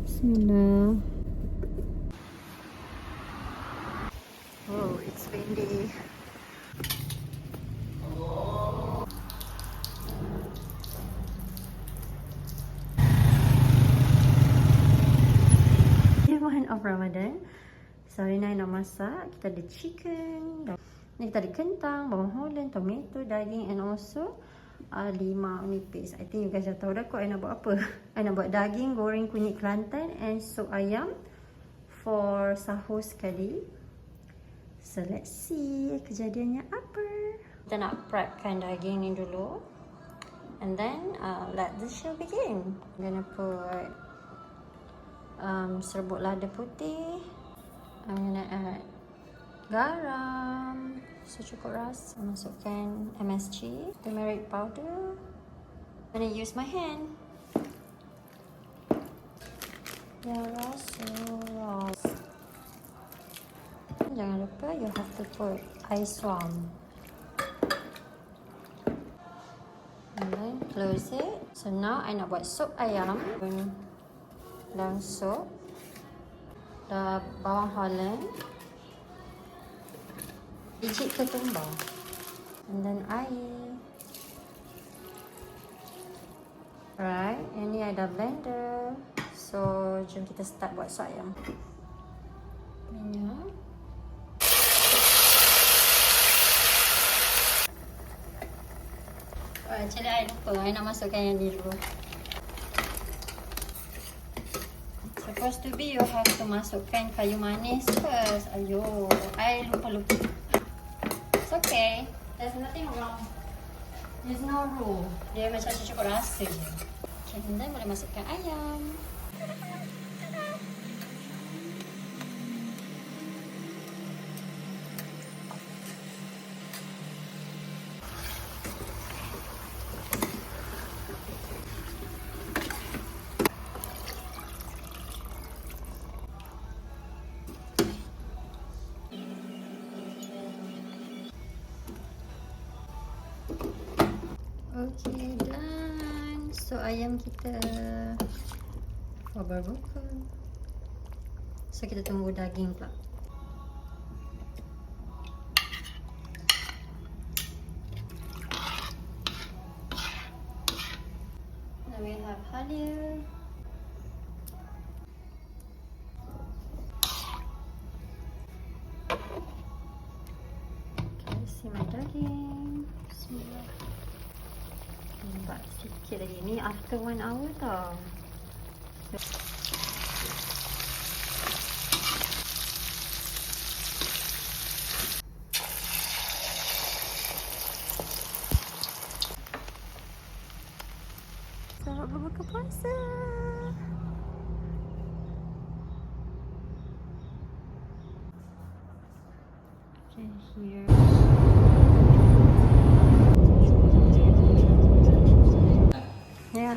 Bismillah. Oh, it's windy. Month of Ramadan. So hari ni nak masak. Kita ada chicken. Ni kita ada kentang, bawang holland, tomato, daging and also limau nipis. I think you guys dah tahu dah kot I nak buat apa. I nak buat daging goreng kunyit Kelantan and sup ayam for sahur sekali. So let's see kejadiannya apa. Kita nak prepkan daging ni dulu. And then let the show begin. I'm gonna put serbuk lada putih. I'm gonna add garam secukup rasa. Masukkan MSG, turmeric powder. I'm gonna use my hand. Ya Rasulullah. Jangan lupa you have to put ice warm. And then close it. So now I nak buat sup ayam. Dalam sup dah bawang holland, biji ketumbar, and then air. Alright, ini ada blender. So jom kita start buat sup ayam. Minyak. Actually I lupa, I nak masukkan yang ni dulu. Supposed to be you have to masukkan kayu manis first. Ayo, I lupa. It's okay. There's nothing wrong. There's no rule. Dia macam cukup rasa je. Okay, and then boleh masukkan ayam. Okay, done. So ayam kita berbuka. So kita tunggu daging pula. Now we have halia. Okay, see my daging. Bismillah. Nampak sikit lagi. Ni after 1 hour tau. Selamat berbuka puasa. Okay, here. Yeah.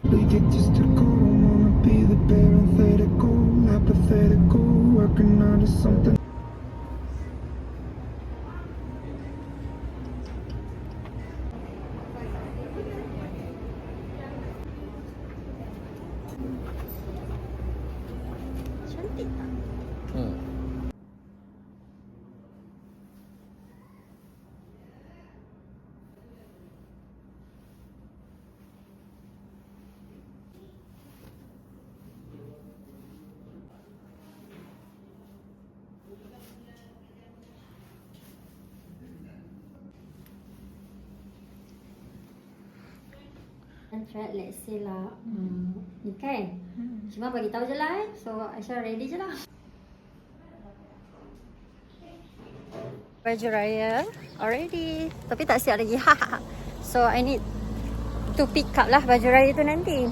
Egotistical, wanna be the parenthetical, not pathetical, working on something. Cantik tak? Contract, let's say lah ni kan cuma bagi tahu je lah so Aisyah ready je lah. Baju raya already tapi tak siap lagi. So I need to pick up lah baju raya tu nanti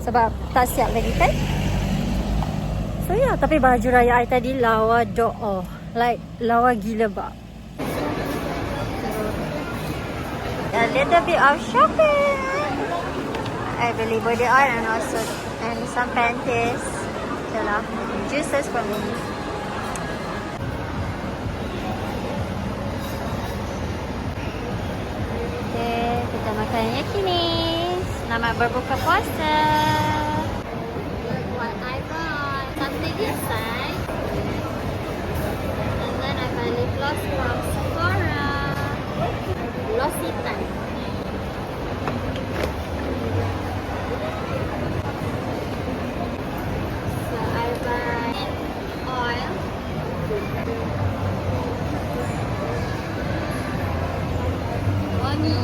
sebab tak siap lagi kan. So ya, tapi baju raya I tadi lawa doa, like lawa gila bak. Dan little bit of shopping. I beli body oil and also some panties. Okay lah, juices for me. Okay, kita makan yakinis. Selamat berbuka puasa. Look what I bought. Something inside. And then I buy lip gloss from Sephora. Glossitan. So I buy oil. Wangi.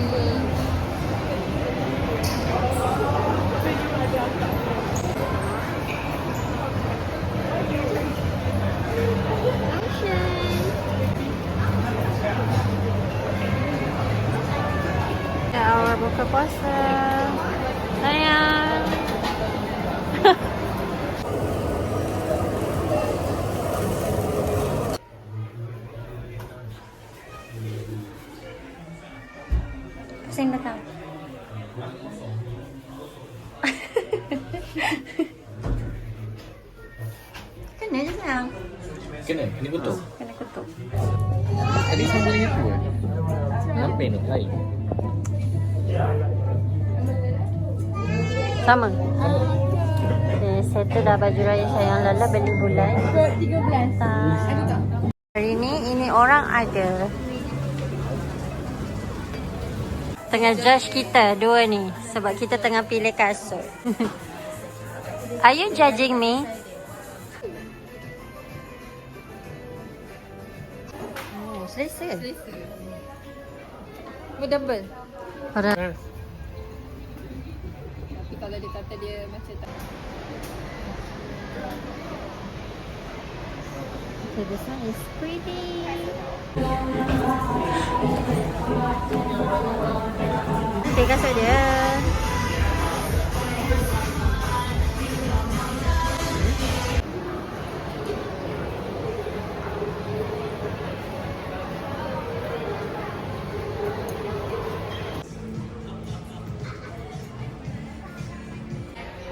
Our buka puasa. Sayang. Pusing betul. Kena je sayang. Kena kutuk. Kena kutuk. Tadi sama yang itu Sampai nak lain. Sama. Okay, settle dah baju raya sayang. Lala beli bulan 13. Hari ni ini orang ada. Tengah judge kita dua ni sebab kita tengah pilih kasut. Are you judging me? Oh, selesa. Double. Orang Tapi kalau dia kata dia macam tak. okay, this one is pretty. Okay, kasut dia.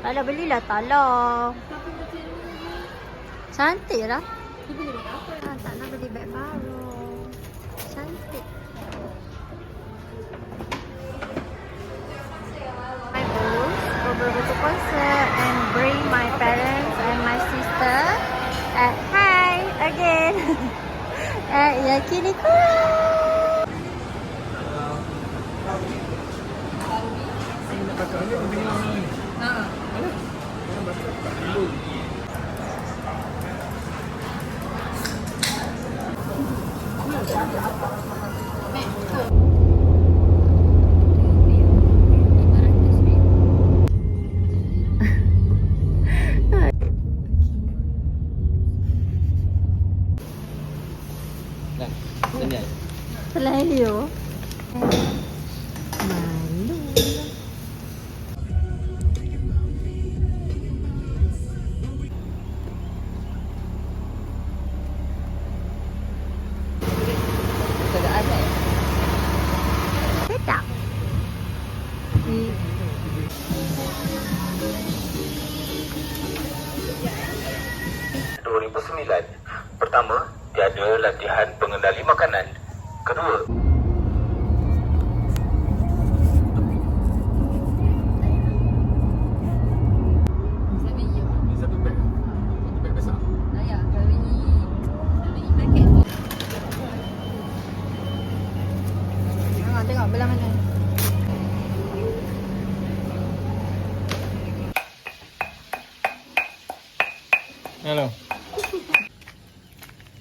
Alah, belilah tolong. Cantik lah. Tak nak beli beg baru. Cantik. My boots for berbuka puasa and bring my parents and my sister at hi again at Yakiniku. Dah. Sini. Selalu malu. Sedap. 2009. Pertama, tiada latihan pengendali makanan. Kedua, Tengok belah mana. hello.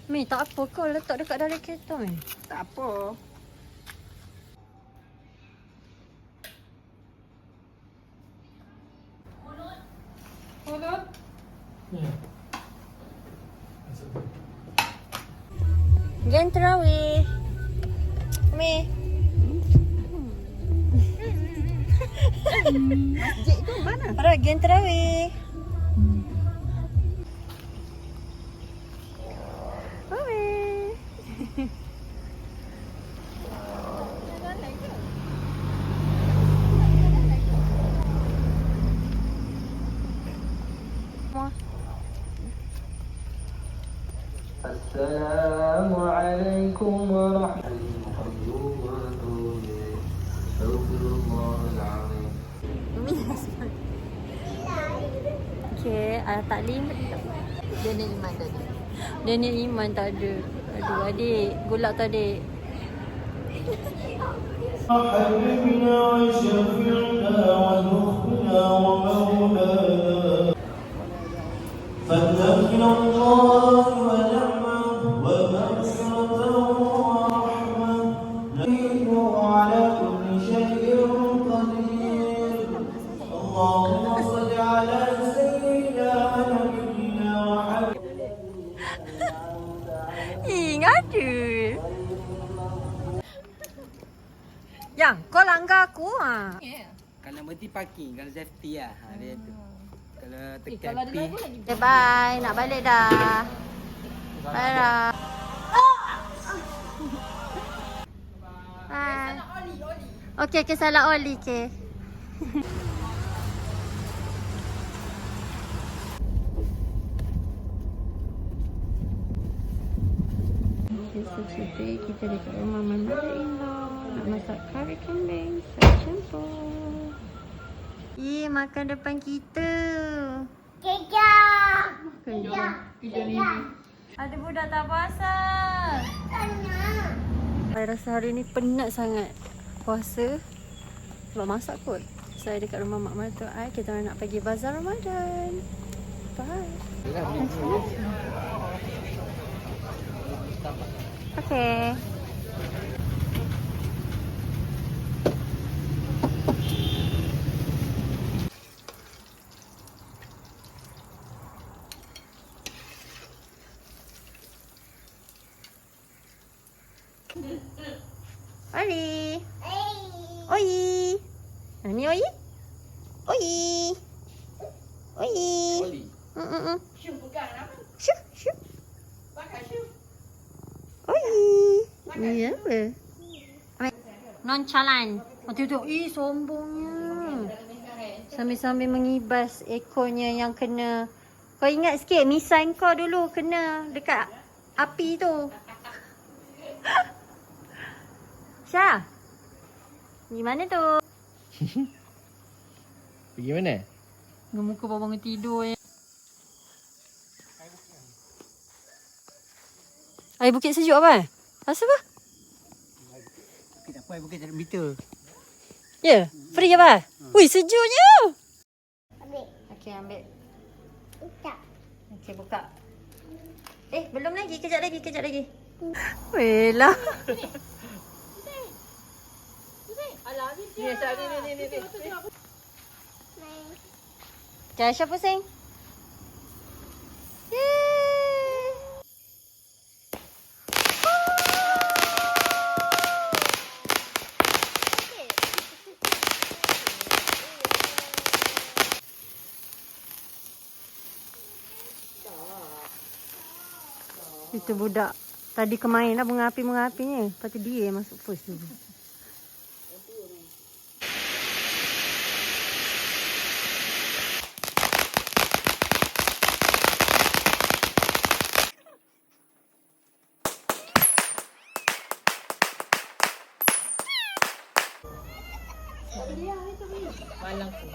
Mi, tak apa kau letak dekat dalam kereta ni. Tak apa. Mulut. Jangan terawih. Mi. Masjid tu mana? Alright, jangan terawih. semua. Assalamualaikum warahmatullahi wabarakatuh. Okay, taklim. Daniel Iman tadi. Daniel Iman tak ada. Aduh, adik. Gulak tu adik. حبيبنا وشفيعنا ونخبنا ومولانا فاتقنا الله ونعمه ومغفرته ورحمه نحن على كل شيء قدير اللهم صل على سيدنا ونبينا وحبيبنا Ngadu. Yang, kau langgar aku ah. Kalau berhenti parking, kalau safety lah. Dia tu. Kalau tekan Kalau ada P. lagu lagi. Okay, bye. Nak balik dah. Bye dah. Bye. Okay, salah Oli, okay. Okay, so today kita dekat rumah my mother-in-law. Nak masak kari kambing. Campur. Makan depan kita. Kejap. Ada budak tak puasa. Saya rasa hari ni penat sangat puasa. Sebab masak kot. Saya dekat rumah mak mertua saya. Kita nak pergi bazar Ramadan. Bye. Okay. Oli. Oi. Ni Oi. Oi. Oi. Oli. Syuh bukan apa? Syuh. Pakai syuh. Oi. Ni apa? Nonchalant. Tengok. Sombongnya. Sambil-sambil mengibas ekornya yang kena. Kau ingat sikit misan kau dulu kena dekat api tu. Syah. Di mana tu? Pergi mana? Dengan muka bawa bangun tidur ya. Air bukit sejuk apa? Rasa apa? Tak apa, bukan tak ada meter. Ya? Free apa? Wih, sejuknya. Okey, ambil. Okey, buka. Belum lagi. Kejap lagi. Weh lah. Ni. Jangan siapa pusing. Yeay. Itu budak tadi kemain lah mengapi-mengapinya. Lepas tu dia yang masuk first dulu. Malang tu.